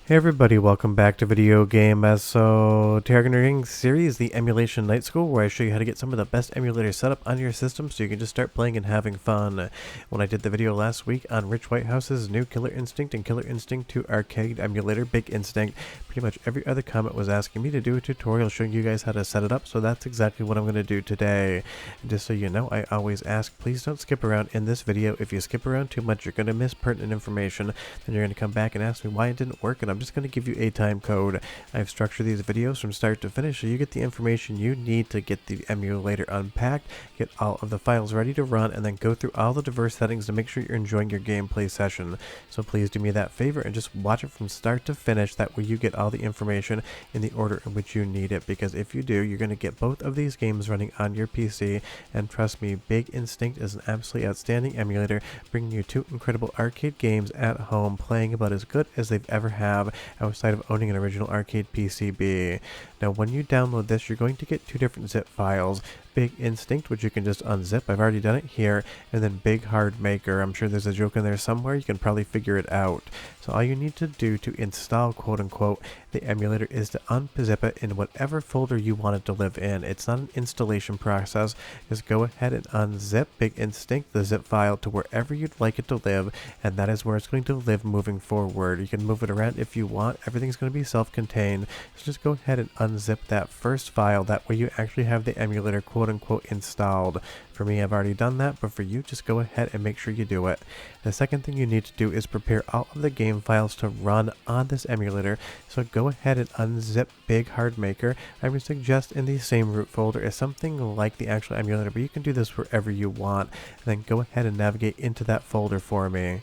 Hey everybody, welcome back to Video Game Targeting series, the Emulation Night School, where I show you how to get some of the best emulators set up on your system so you can just start playing and having fun. When I did the video last week on Rich Whitehouse's new Killer Instinct and Killer Instinct 2 arcade emulator, BigInstinct, pretty much every other comment was asking me to do a tutorial showing you guys how to set it up, so that's exactly what I'm going to do today. And just so you know, I always ask, please don't skip around in this video. If you skip around too much, you're going to miss pertinent information, then you're going to come back and ask me why it didn't work, and I'm just going to give you a time code. I've structured these videos from start to finish so you get the information you need to get the emulator unpacked, get all of the files ready to run, and then go through all the diverse settings to make sure you're enjoying your gameplay session. So please do me that favor and just watch it from start to finish. That way you get all the information in the order in which you need it, because if you do, you're going to get both of these games running on your PC. And trust me, BigInstinct is an absolutely outstanding emulator, bringing you two incredible arcade games at home, playing about as good as they've ever have outside of owning an original arcade PCB. Now when you download this, you're going to get two different zip files. BigInstinct, which you can just unzip, I've already done it here, and then Big Hard Maker. I'm sure there's a joke in there somewhere, you can probably figure it out. So all you need to do to install quote unquote the emulator is to unzip it in whatever folder you want it to live in. It's not an installation process. Just go ahead and unzip BigInstinct, the zip file, to wherever you'd like it to live, and that is where it's going to live moving forward. You can move it around if you want. Everything's going to be self-contained. So just go ahead and unzip that first file. That way you actually have the emulator quote unquote installed. For me, I've already done that, but for you, just go ahead and make sure you do it. The second thing you need to do is prepare all of the game files to run on this emulator. So go ahead and unzip Big Hard Maker. I would suggest in the same root folder as something like the actual emulator, but you can do this wherever you want. And then go ahead and navigate into that folder for me.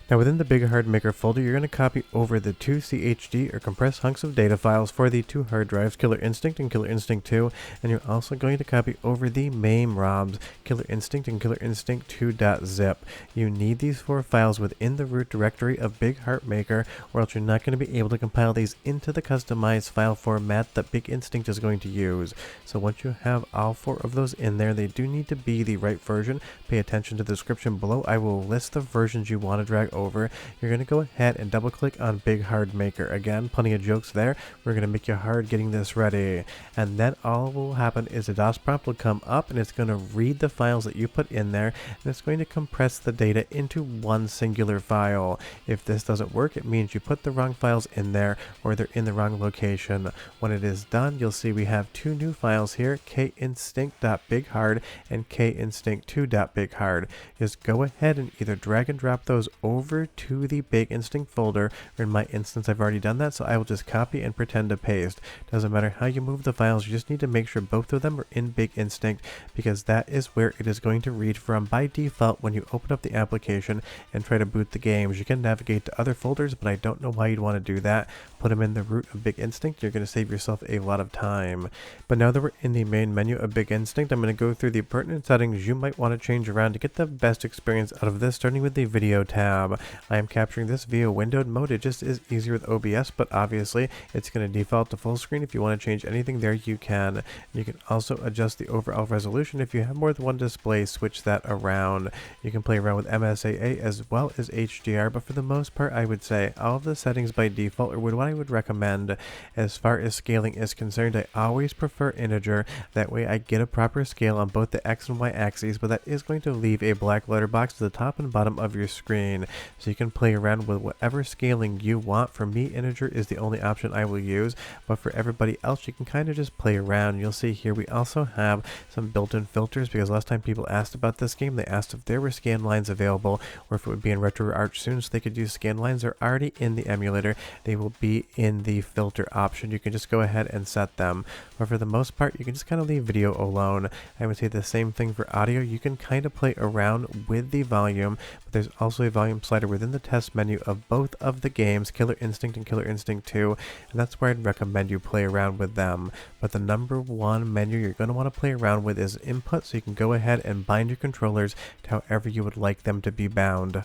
Now within the Big Hard Maker folder, you're going to copy over the two CHD or compressed hunks of data files for the two hard drives, Killer Instinct and Killer Instinct 2, and you're also going to copy over the MAME ROMs, Killer Instinct and Killer Instinct 2.zip. You need these four files within the root directory of Big Hard Maker, or else you're not going to be able to compile these into the customized file format that BigInstinct is going to use. So once you have all four of those in there, they do need to be the right version. Pay attention to the description below. I will list the versions you want to drag over. You're going to go ahead and double click on Big Hard Maker. Again, plenty of jokes there. We're going to make you hard getting this ready. And then all will happen is a DOS prompt will come up, and it's going to read the files that you put in there, and it's going to compress the data into one singular file. If this doesn't work, it means you put the wrong files in there, or they're in the wrong location. When it is done, you'll see we have two new files here, kinstinct.bighard and kinstinct2.bighard. Just go ahead and either drag and drop those over to the BigInstinct folder, or in my instance I've already done that, so I will just copy and pretend to paste. Doesn't matter how you move the files, you just need to make sure both of them are in BigInstinct, because that is where it is going to read from by default when you open up the application and try to boot the games. You can navigate to other folders, but I don't know why you'd want to do that. Put them in the root of BigInstinct, you're going to save yourself a lot of time. But now that we're in the main menu of BigInstinct, I'm going to go through the pertinent settings you might want to change around to get the best experience out of this, starting with the video tab. I am capturing this via windowed mode. It just is easier with OBS, but obviously it's going to default to full screen. If you want to change anything there, you can. You can also adjust the overall resolution. If you have more than one display, switch that around. You can play around with MSAA as well as HDR, but for the most part, I would say all of the settings by default are what I would recommend. As far as scaling is concerned, I always prefer integer. That way I get a proper scale on both the X and Y axes, but that is going to leave a black letterbox to the top and bottom of your screen. So you can play around with whatever scaling you want. For me, integer is the only option I will use, but for everybody else, you can kind of just play around. You'll see here we also have some built-in filters, because last time people asked about this game, they asked if there were scan lines available, or if it would be in RetroArch soon so they could use scan lines. They're already in the emulator. They will be in the filter option. You can just go ahead and set them. But for the most part, you can just kind of leave video alone. I would say the same thing for audio. You can kind of play around with the volume, but there's also a volume slider within the test menu of both of the games, Killer Instinct and Killer Instinct 2, and that's where I'd recommend you play around with them. But the number one menu you're going to want to play around with is input, so you can go ahead and bind your controllers to however you would like them to be bound.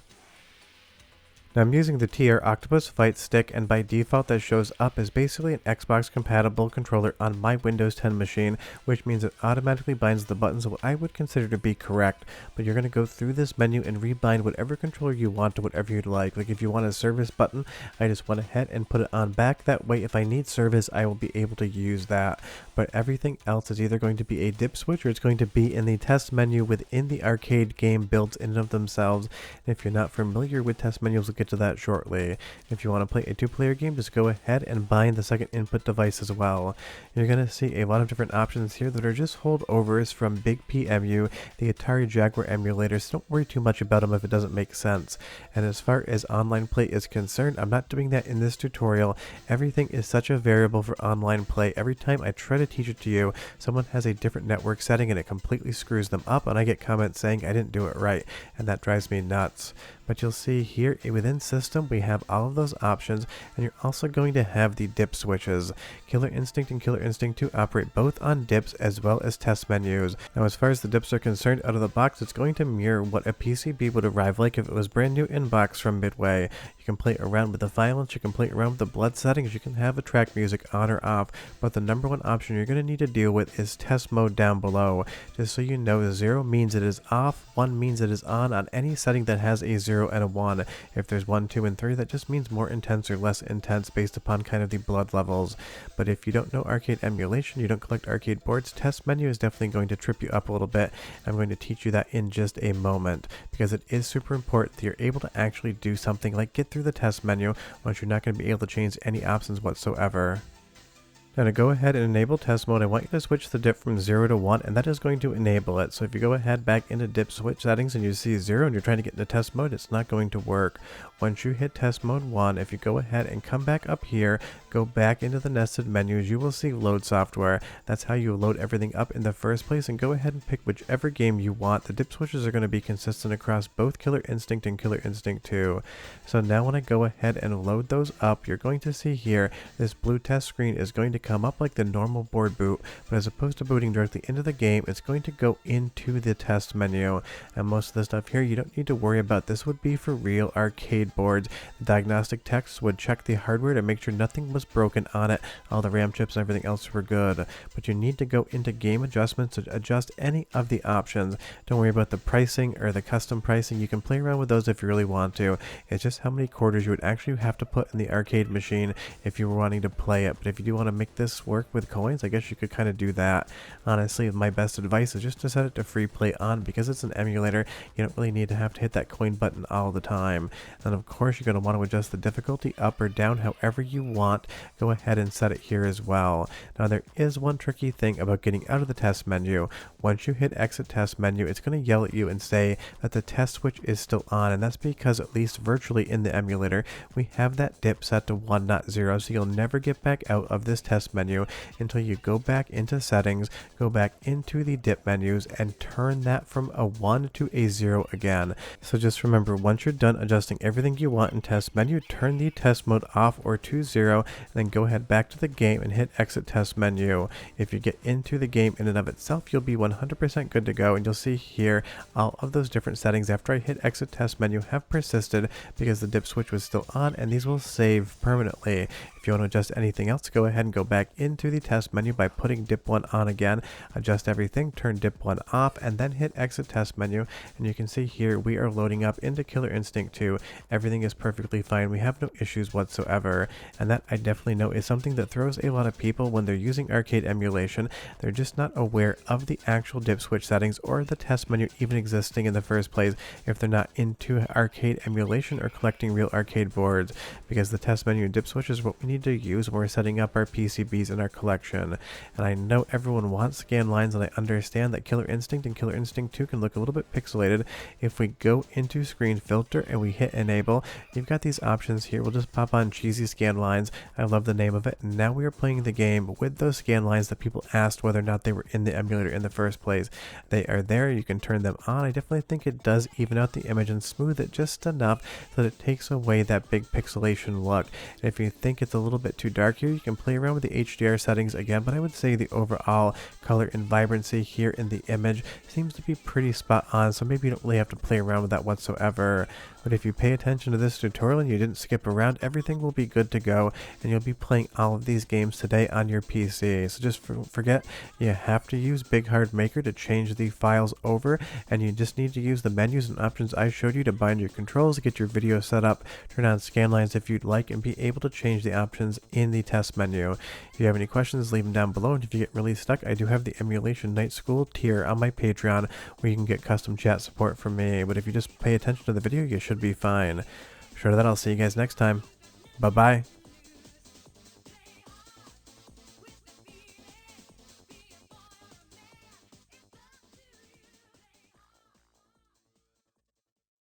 Now I'm using the TR Octopus Fight Stick, and by default that shows up as basically an Xbox compatible controller on my Windows 10 machine, which means it automatically binds the buttons of what I would consider to be correct. But you're going to go through this menu and rebind whatever controller you want to whatever you'd like. Like if you want a service button, I just went ahead and put it on back. That way if I need service, I will be able to use that. But everything else is either going to be a dip switch or it's going to be in the test menu within the arcade game builds in and of themselves. And if you're not familiar with test menus, we'll get to that shortly. If you want to play a two-player game, just go ahead and bind the second input device as well. You're going to see a lot of different options here that are just holdovers from BigPMU, the Atari Jaguar emulator, so don't worry too much about them if it doesn't make sense. And as far as online play is concerned, I'm not doing that in this tutorial. Everything is such a variable for online play. Every time I try to teach it to you, someone has a different network setting and it completely screws them up, and I get comments saying I didn't do it right, and that drives me nuts. But you'll see here within system we have all of those options, and you're also going to have the dip switches. Killer Instinct and Killer Instinct 2 operate both on dips as well as test menus. Now as far as the dips are concerned, out of the box it's going to mirror what a PCB would arrive like if it was brand new in box from Midway. You can play around with the violence, you can play around with the blood settings, you can have the track music on or off, but the number one option you're going to need to deal with is test mode down below. Just so you know, 0 means it is off, 1 means it is on any setting that has a 0 and a 1. If there's 1, 2, and 3, that just means more intense or less intense based upon kind of the blood levels. But if you don't know arcade emulation, you don't collect arcade boards, test menu is definitely going to trip you up a little bit. I'm going to teach you that in just a moment, because it is super important that you're able to actually do something like get through the test menu once you're not going to be able to change any options whatsoever. Now to go ahead and enable test mode, I want you to switch the dip from 0 to 1, and that is going to enable it. So if you go ahead back into dip switch settings and you see 0 and you're trying to get into test mode, it's not going to work. Once you hit test mode 1, if you go ahead and come back up here, go back into the nested menus, you will see load software. That's how you load everything up in the first place, and go ahead and pick whichever game you want. The dip switches are going to be consistent across both Killer Instinct and Killer Instinct 2. So now when I go ahead and load those up, you're going to see here this blue test screen is going to come up like the normal board boot, but as opposed to booting directly into the game, it's going to go into the test menu. And most of the stuff here you don't need to worry about. This would be for real arcade boards. The diagnostic text would check the hardware to make sure nothing was broken on it, all the RAM chips and everything else were good. But you need to go into game adjustments to adjust any of the options. Don't worry about the pricing or the custom pricing. You can play around with those if you really want to. It's just how many quarters you would actually have to put in the arcade machine if you were wanting to play it. But if you do want to make this work with coins, I guess you could kind of do that. Honestly, my best advice is just to set it to free play on, because it's an emulator. You don't really need to have to hit that coin button all the time. And of course you're going to want to adjust the difficulty up or down however you want. Go ahead and set it here as well. Now there is one tricky thing about getting out of the test menu. Once you hit exit test menu, it's going to yell at you and say that the test switch is still on, and that's because at least virtually in the emulator we have that dip set to 1, not 0, so you'll never get back out of this test menu until you go back into settings, go back into the dip menus, and turn that from a 1 to a 0 again. So just remember, once you're done adjusting everything you want in test menu, turn the test mode off or to 0, and then go ahead back to the game and hit exit test menu. If you get into the game in and of itself, you'll be 100% good to go, and you'll see here all of those different settings after I hit exit test menu have persisted because the dip switch was still on, and these will save permanently. If you want to adjust anything else, go ahead and go back into the test menu by putting dip 1 on again, adjust everything, turn dip 1 off, and then hit exit test menu, and you can see here we are loading up into Killer Instinct 2. Everything is perfectly fine. We have no issues whatsoever, and that I definitely know is something that throws a lot of people when they're using arcade emulation. They're just not aware of the actual dip switch settings or the test menu even existing in the first place if they're not into arcade emulation or collecting real arcade boards, because the test menu and dip switch is what we need to use when we're setting up our PCBs in our collection. And I know everyone wants scan lines, and I understand that Killer Instinct and Killer Instinct 2 can look a little bit pixelated. If we go into screen filter and we hit enable, you've got these options here. We'll just pop on cheesy scan lines. I love the name of it. And now we are playing the game with those scan lines that people asked whether or not they were in the emulator in the first place. They are there. You can turn them on. I definitely think it does even out the image and smooth it just enough so that it takes away that big pixelation look. And if you think it's a little bit too dark here, you can play around with the HDR settings again, but I would say the overall color and vibrancy here in the image seems to be pretty spot on, so maybe you don't really have to play around with that whatsoever. But if you pay attention to this tutorial and you didn't skip around, everything will be good to go, and you'll be playing all of these games today on your PC. So just forget, you have to use BigHardMaker to change the files over, and you just need to use the menus and options I showed you to bind your controls, get your video set up, turn on scan lines if you'd like, and be able to change the options in the test menu. If you have any questions, leave them down below, and if you get really stuck, I do have the Emulation Night School tier on my Patreon where you can get custom chat support from me. But if you just pay attention to the video, you should be fine. Short of that, I'll see you guys next time. Bye-bye.